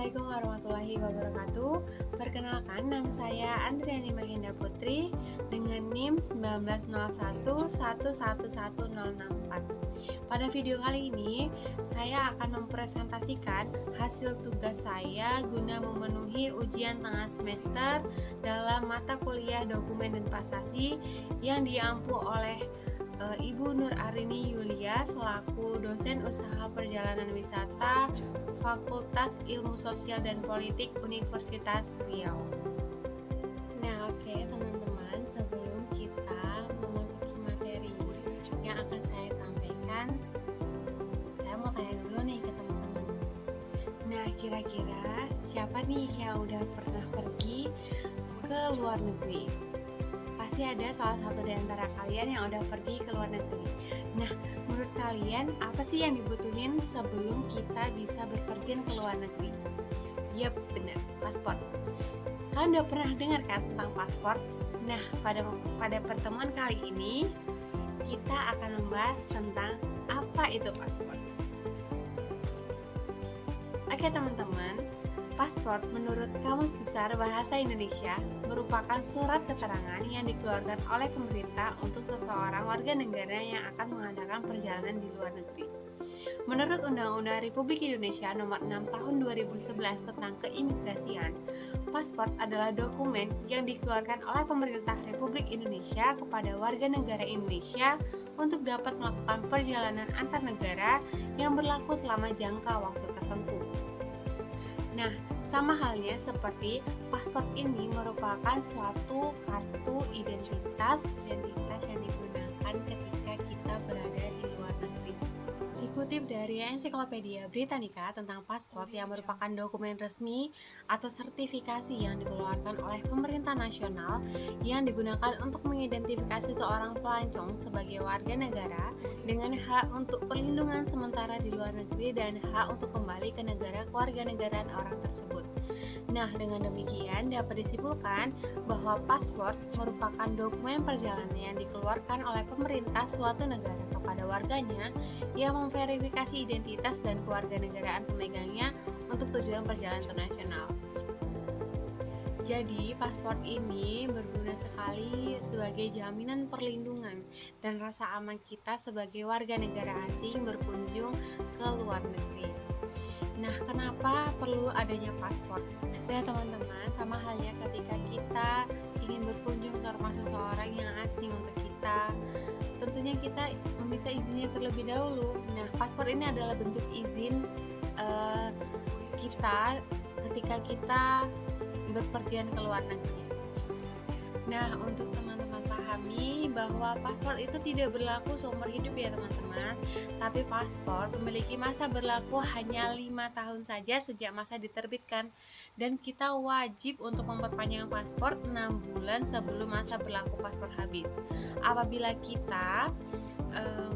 Assalamualaikum warahmatullahi wabarakatuh. Perkenalkan, nama saya Andriani Mahendra Putri dengan NIM 1901111064. Pada video kali ini, saya akan mempresentasikan hasil tugas saya guna memenuhi ujian tengah semester dalam mata kuliah Dokumen dan Pasasi yang diampu oleh Ibu Nur Arini Yulia selaku dosen usaha perjalanan wisata Fakultas Ilmu Sosial dan Politik Universitas Riau. Nah, oke teman-teman, sebelum kita memasuki materi yang akan saya sampaikan, saya mau tanya dulu nih ke teman-teman. Nah, kira-kira siapa nih yang udah pernah pergi ke luar negeri? Pasti ada salah satu dari antara kalian yang udah pergi ke luar negeri. Nah, menurut kalian apa sih yang dibutuhin sebelum kita bisa berpergian ke luar negeri? Yap, benar, paspor. Kalian udah pernah dengar kan tentang paspor? Nah, pada pertemuan kali ini kita akan membahas tentang apa itu paspor. Oke teman-teman, paspor menurut Kamus Besar Bahasa Indonesia merupakan surat keterangan yang dikeluarkan oleh pemerintah untuk seseorang warga negara yang akan mengadakan perjalanan di luar negeri. Menurut Undang-Undang Republik Indonesia Nomor 6 Tahun 2011 tentang Keimigrasian, paspor adalah dokumen yang dikeluarkan oleh pemerintah Republik Indonesia kepada warga negara Indonesia untuk dapat melakukan perjalanan antar negara yang berlaku selama jangka waktu tertentu. Nah, sama halnya seperti paspor ini merupakan suatu kartu identitas yang digunakan ketika kita berada di luar negeri. Dikutip dari Ensiklopedia Britannica tentang paspor yang merupakan dokumen resmi atau sertifikasi yang dikeluarkan oleh pemerintah nasional yang digunakan untuk mengidentifikasi seorang pelancong sebagai warga negara dengan hak untuk perlindungan sementara di luar negeri dan hak untuk kembali ke negara kewarganegaraan orang tersebut. Nah, dengan demikian dapat disimpulkan bahwa paspor merupakan dokumen perjalanan yang dikeluarkan oleh pemerintah suatu negara kepada warganya yang memverifikasi identitas dan kewarganegaraan pemegangnya untuk tujuan perjalanan internasional. Jadi, paspor ini berguna sekali sebagai jaminan perlindungan dan rasa aman kita sebagai warga negara asing berkunjung ke luar negeri. Nah, kenapa perlu adanya paspor? Nah, teman-teman, sama halnya ketika kita ingin berkunjung ke rumah seseorang yang asing untuk kita, tentunya kita meminta izinnya terlebih dahulu. Nah, paspor ini adalah bentuk izin kita ketika kita berpergian ke luar negeri. Nah, untuk teman-teman pahami bahwa paspor itu tidak berlaku seumur hidup ya teman-teman, tapi paspor memiliki masa berlaku hanya 5 tahun saja sejak masa diterbitkan, dan kita wajib untuk memperpanjang paspor 6 bulan sebelum masa berlaku paspor habis. Apabila kita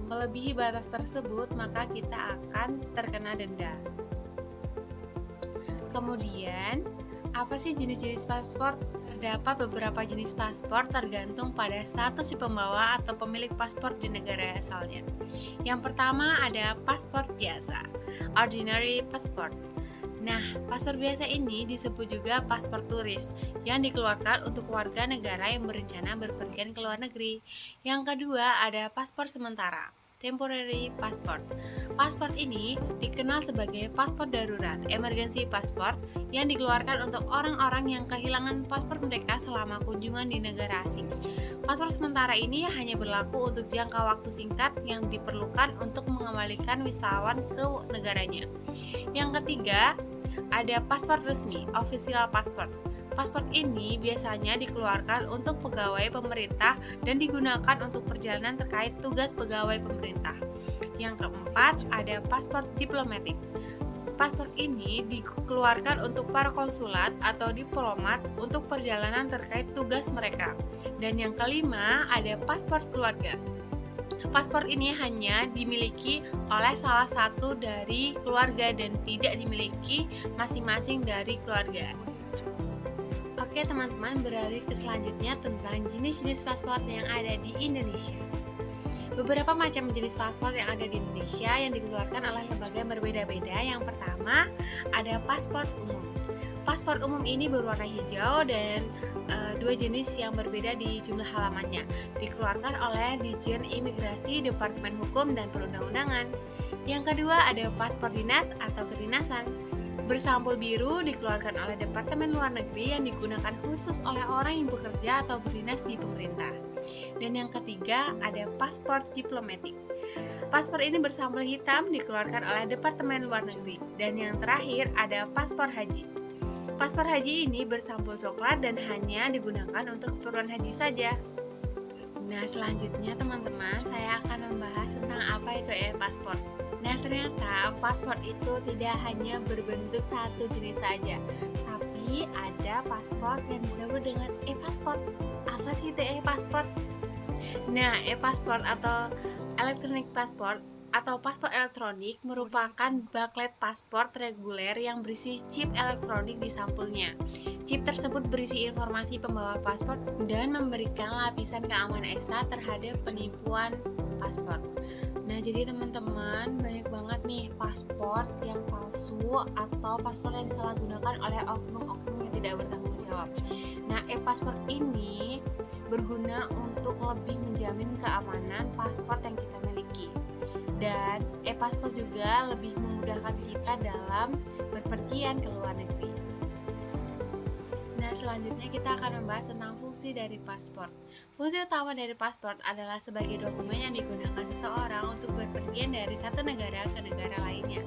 melebihi batas tersebut, maka kita akan terkena denda. Kemudian, apa sih jenis-jenis paspor? Terdapat beberapa jenis paspor tergantung pada status si pembawa atau pemilik paspor di negara asalnya. Yang pertama ada paspor biasa, ordinary passport. Nah, paspor biasa ini disebut juga paspor turis yang dikeluarkan untuk warga negara yang berencana berpergian ke luar negeri. Yang kedua ada paspor sementara, temporary passport. Paspor ini dikenal sebagai paspor darurat, emergency passport, yang dikeluarkan untuk orang-orang yang kehilangan paspor mereka selama kunjungan di negara asing. Paspor sementara ini hanya berlaku untuk jangka waktu singkat yang diperlukan untuk mengembalikan wisatawan ke negaranya. Yang ketiga, ada paspor resmi, official passport. Paspor ini biasanya dikeluarkan untuk pegawai pemerintah dan digunakan untuk perjalanan terkait tugas pegawai pemerintah. Yang keempat, ada paspor diplomatik. Paspor ini dikeluarkan untuk para konsulat atau diplomat untuk perjalanan terkait tugas mereka. Dan yang kelima, ada paspor keluarga. Paspor ini hanya dimiliki oleh salah satu dari keluarga dan tidak dimiliki masing-masing dari keluarga. Oke teman-teman, beralih ke selanjutnya tentang jenis-jenis paspor yang ada di Indonesia. Beberapa macam jenis paspor yang ada di Indonesia yang dikeluarkan oleh lembaga yang berbeda-beda. Yang pertama, ada paspor umum. Paspor umum ini berwarna hijau dan dua jenis yang berbeda di jumlah halamannya. Dikeluarkan oleh Ditjen Imigrasi, Departemen Hukum dan Perundang-undangan. Yang kedua, ada paspor dinas atau kedinasan. Bersampul biru dikeluarkan oleh Departemen Luar Negeri yang digunakan khusus oleh orang yang bekerja atau berdinas di pemerintah. Dan yang ketiga, ada paspor diplomatik. Paspor ini bersampul hitam dikeluarkan oleh Departemen Luar Negeri. Dan yang terakhir, ada paspor haji. Paspor haji ini bersampul coklat dan hanya digunakan untuk keperluan haji saja. Nah, selanjutnya teman-teman, saya akan membahas tentang apa itu e-paspor. Nah, ternyata paspor itu tidak hanya berbentuk satu jenis saja, tapi ada paspor yang disebut dengan e-paspor. Apa sih itu e-paspor? Nah, e-paspor atau electronic passport atau paspor elektronik merupakan booklet paspor reguler yang berisi chip elektronik di sampulnya. Chip tersebut berisi informasi pembawa paspor dan memberikan lapisan keamanan ekstra terhadap penipuan paspor. Nah, jadi teman-teman, banyak banget nih paspor yang palsu atau paspor yang disalahgunakan oleh oknum-oknum yang tidak bertanggung jawab. Nah, e-paspor ini berguna untuk lebih menjamin keamanan paspor yang kita miliki. Dan e-paspor juga lebih memudahkan kita dalam berpergian ke luar negeri. Nah, selanjutnya kita akan membahas tentang fungsi dari paspor. Fungsi utama dari paspor adalah sebagai dokumen yang digunakan seseorang untuk berpergian dari satu negara ke negara lainnya.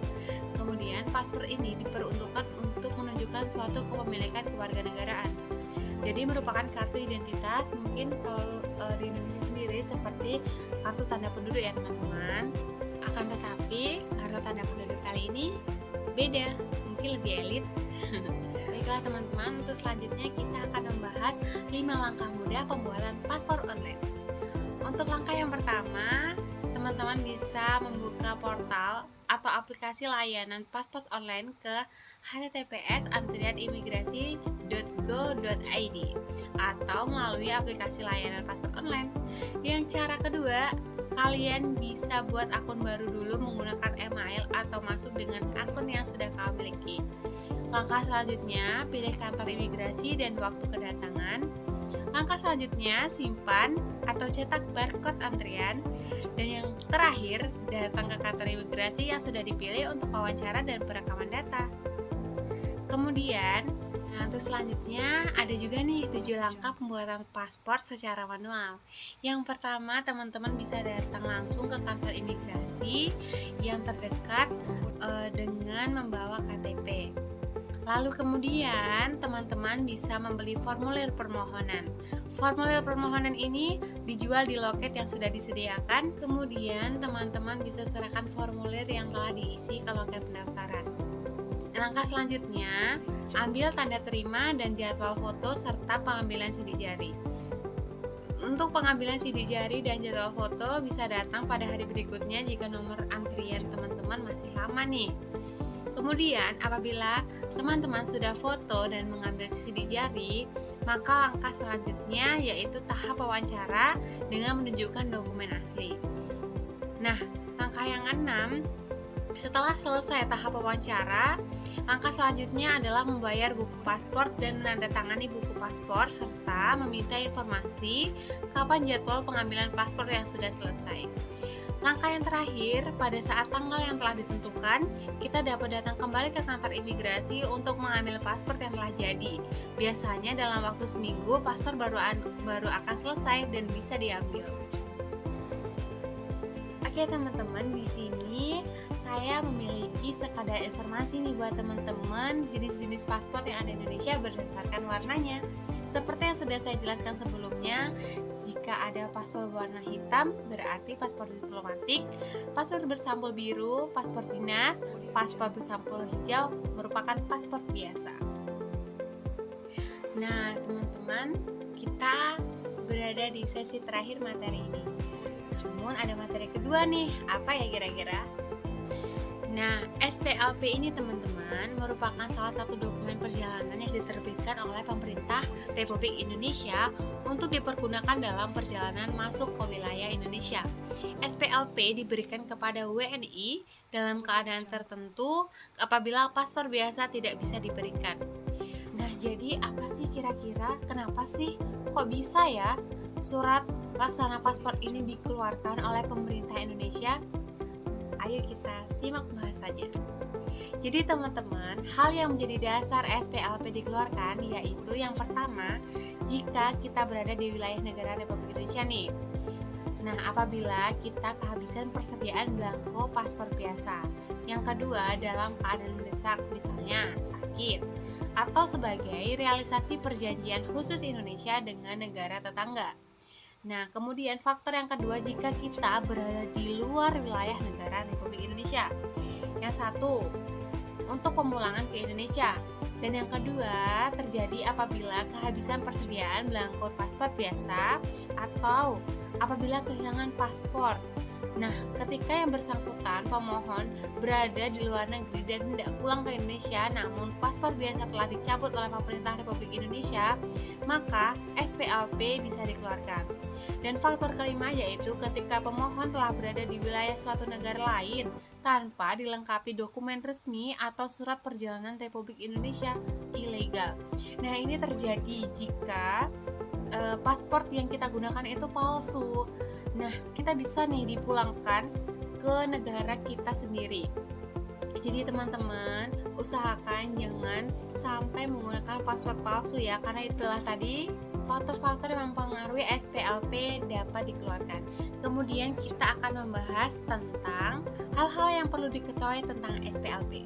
Kemudian, paspor ini diperuntukkan untuk menunjukkan suatu kepemilikan kewarganegaraan. Jadi merupakan kartu identitas, mungkin kalau di Indonesia sendiri seperti kartu tanda penduduk ya teman-teman. Akan tetapi kartu tanda penduduk kali ini beda, mungkin lebih elit. Baiklah teman-teman, untuk selanjutnya kita akan membahas 5 langkah mudah pembuatan paspor online. Untuk langkah yang pertama, teman-teman bisa membuka portal atau aplikasi layanan paspor online ke https://antrianimigrasi.go.id atau melalui aplikasi layanan paspor online. Yang cara kedua, kalian bisa buat akun baru dulu menggunakan email atau masuk dengan akun yang sudah kalian miliki. Langkah selanjutnya, pilih kantor imigrasi dan waktu kedatangan. Langkah selanjutnya, simpan atau cetak barcode antrian. Dan yang terakhir, datang ke kantor imigrasi yang sudah dipilih untuk wawancara dan perekaman data. Kemudian, untuk selanjutnya ada juga nih 7 langkah pembuatan paspor secara manual. Yang pertama, teman-teman bisa datang langsung ke kantor imigrasi yang terdekat dengan membawa KTP. Lalu kemudian teman-teman bisa membeli formulir permohonan. Formulir permohonan ini dijual di loket yang sudah disediakan. Kemudian teman-teman bisa serahkan formulir yang telah diisi ke loket pendaftaran. Langkah selanjutnya, ambil tanda terima dan jadwal foto serta pengambilan sidik jari. Untuk pengambilan sidik jari dan jadwal foto bisa datang pada hari berikutnya jika nomor antrian teman-teman masih lama nih. Kemudian apabila teman-teman sudah foto dan mengambil sidik jari, maka langkah selanjutnya yaitu tahap wawancara dengan menunjukkan dokumen asli. Nah, langkah yang keenam, setelah selesai tahap wawancara, langkah selanjutnya adalah membayar buku paspor dan menandatangani buku paspor serta meminta informasi kapan jadwal pengambilan paspor yang sudah selesai. Langkah yang terakhir, pada saat tanggal yang telah ditentukan, kita dapat datang kembali ke kantor imigrasi untuk mengambil paspor yang telah jadi. Biasanya dalam waktu seminggu, paspor baru akan selesai dan bisa diambil. Oke teman-teman, di sini saya memiliki sekadar informasi nih buat teman-teman jenis-jenis paspor yang ada di Indonesia berdasarkan warnanya. Seperti yang sudah saya jelaskan sebelumnya, jika ada paspor berwarna hitam berarti paspor diplomatik, paspor bersampul biru, paspor dinas, paspor bersampul hijau merupakan paspor biasa. Nah teman-teman, kita berada di sesi terakhir materi ini. Namun ada materi kedua nih, apa ya kira-kira? Nah, SPLP ini teman-teman merupakan salah satu dokumen perjalanan yang diterbitkan oleh pemerintah Republik Indonesia untuk dipergunakan dalam perjalanan masuk ke wilayah Indonesia. SPLP diberikan kepada WNI dalam keadaan tertentu apabila paspor biasa tidak bisa diberikan. Nah, jadi apa sih kira-kira? Kenapa sih kok bisa ya surat laksana paspor ini dikeluarkan oleh pemerintah Indonesia? Ayo kita simak bahasannya. Jadi teman-teman, hal yang menjadi dasar SPLP dikeluarkan yaitu yang pertama, jika kita berada di wilayah negara Republik Indonesia nih. Nah, apabila kita kehabisan persediaan belangko paspor biasa. Yang kedua, dalam keadaan mendesak, misalnya sakit, atau sebagai realisasi perjanjian khusus Indonesia dengan negara tetangga. Nah, kemudian faktor yang kedua, jika kita berada di luar wilayah negara Republik Indonesia. Yang satu, untuk pemulangan ke Indonesia. Dan yang kedua, terjadi apabila kehabisan persediaan belangko paspor biasa atau apabila kehilangan paspor. Nah, ketika yang bersangkutan pemohon berada di luar negeri dan tidak pulang ke Indonesia, namun paspor biasa telah dicabut oleh pemerintah Republik Indonesia, maka SPLP bisa dikeluarkan. Dan faktor kelima yaitu ketika pemohon telah berada di wilayah suatu negara lain tanpa dilengkapi dokumen resmi atau surat perjalanan Republik Indonesia ilegal. Nah, ini terjadi jika paspor yang kita gunakan itu palsu. Nah, kita bisa nih dipulangkan ke negara kita sendiri. Jadi teman-teman, usahakan jangan sampai menggunakan paspor palsu ya, karena itulah tadi faktor-faktor yang mempengaruhi SPLP dapat dikeluarkan. Kemudian kita akan membahas tentang hal-hal yang perlu diketahui tentang SPLP.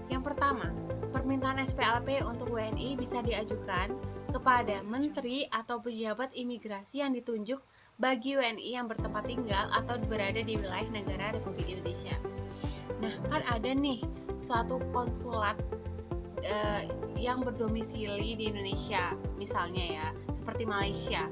Yang pertama, permintaan SPLP untuk WNI bisa diajukan kepada menteri atau pejabat imigrasi yang ditunjuk bagi WNI yang bertempat tinggal atau berada di wilayah negara Republik Indonesia. Nah, kan ada nih suatu konsulat yang berdomisili di Indonesia, misalnya ya, seperti Malaysia.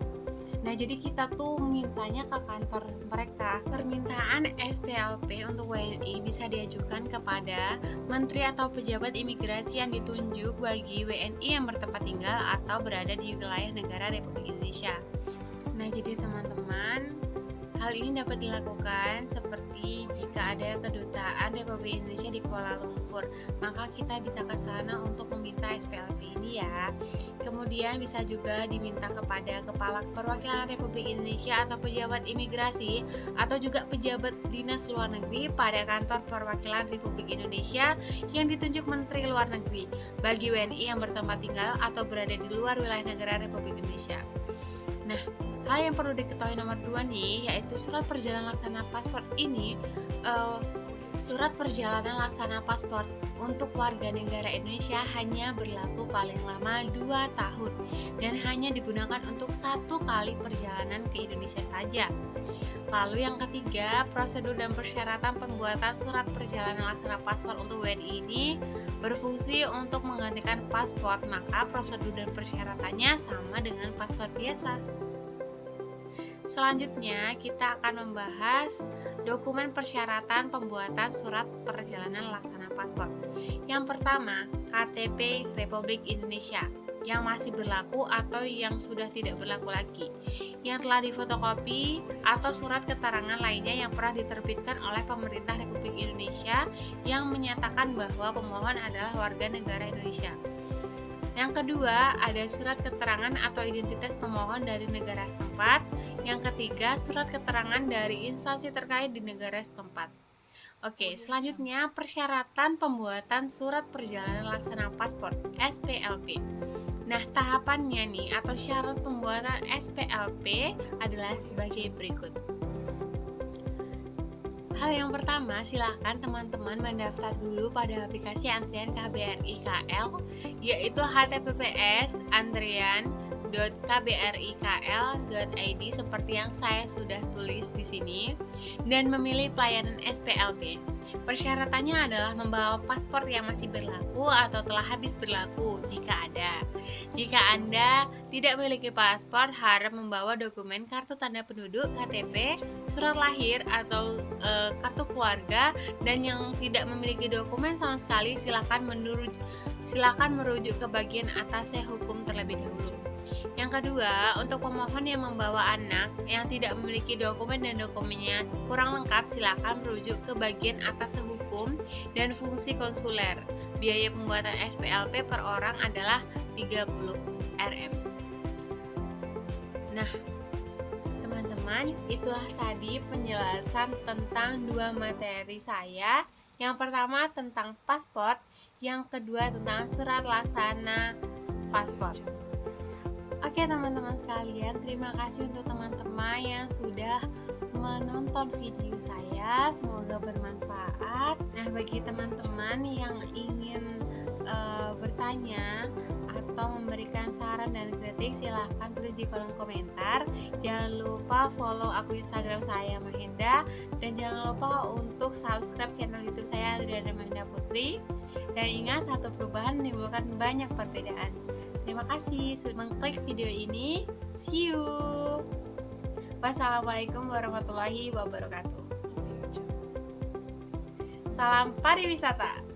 Nah, jadi kita tuh mintanya ke kantor mereka. Permintaan SPLP untuk WNI bisa diajukan kepada menteri atau pejabat imigrasi yang ditunjuk bagi WNI yang bertempat tinggal atau berada di wilayah negara Republik Indonesia. Nah, jadi teman-teman, hal ini dapat dilakukan seperti jika ada kedutaan Republik Indonesia di Kuala Lumpur, maka kita bisa ke sana untuk meminta SPLP ini ya. Kemudian bisa juga diminta kepada Kepala Perwakilan Republik Indonesia atau pejabat imigrasi atau juga pejabat dinas luar negeri pada kantor perwakilan Republik Indonesia yang ditunjuk Menteri Luar Negeri bagi WNI yang bertempat tinggal atau berada di luar wilayah negara Republik Indonesia. Nah, hal yang perlu diketahui nomor 2 nih, yaitu surat perjalanan laksana paspor ini. Surat perjalanan laksana paspor untuk warga negara Indonesia hanya berlaku paling lama 2 tahun dan hanya digunakan untuk 1 kali perjalanan ke Indonesia saja. Lalu yang ketiga, prosedur dan persyaratan pembuatan surat perjalanan laksana paspor untuk WNI ini berfungsi untuk menggantikan paspor, maka prosedur dan persyaratannya sama dengan paspor biasa. Selanjutnya, kita akan membahas dokumen persyaratan pembuatan surat perjalanan laksana paspor. Yang pertama, KTP Republik Indonesia yang masih berlaku atau yang sudah tidak berlaku lagi, yang telah difotokopi, atau surat keterangan lainnya yang pernah diterbitkan oleh pemerintah Republik Indonesia yang menyatakan bahwa pemohon adalah warga negara Indonesia. Yang kedua, ada surat keterangan atau identitas pemohon dari negara setempat. Yang ketiga, surat keterangan dari instansi terkait di negara setempat. Oke, selanjutnya persyaratan pembuatan surat perjalanan laksana paspor (SPLP). Nah, tahapannya nih atau syarat pembuatan SPLP adalah sebagai berikut. Hal yang pertama, silakan teman-teman mendaftar dulu pada aplikasi antrian KBRI KL, yaitu https://antrian www.kbrikl.id seperti yang saya sudah tulis di sini dan memilih pelayanan SPLB. Persyaratannya adalah membawa paspor yang masih berlaku atau telah habis berlaku jika ada. Jika Anda tidak memiliki paspor, harap membawa dokumen kartu tanda penduduk KTP, surat lahir atau kartu keluarga, dan yang tidak memiliki dokumen sama sekali silakan merujuk ke bagian atasnya hukum terlebih dahulu. Yang kedua, untuk pemohon yang membawa anak yang tidak memiliki dokumen dan dokumennya kurang lengkap, silakan merujuk ke bagian atas hukum dan fungsi konsuler. Biaya pembuatan SPLP per orang adalah 30 Rm. Nah, teman-teman, itulah tadi penjelasan tentang dua materi saya. Yang pertama tentang paspor, yang kedua tentang surat laksana paspor. Oke teman-teman sekalian, terima kasih untuk teman-teman yang sudah menonton video saya, semoga bermanfaat. Nah, bagi teman-teman yang ingin bertanya atau memberikan saran dan kritik, silahkan tulis di kolom komentar. Jangan lupa follow akun Instagram saya Mahendra, dan jangan lupa untuk subscribe channel YouTube saya Adriana Mahendra Putri. Dan ingat, satu perubahan menimbulkan banyak perbedaan. Terima kasih sudah mengklik video ini. See you. Wassalamualaikum warahmatullahi wabarakatuh. Salam pariwisata.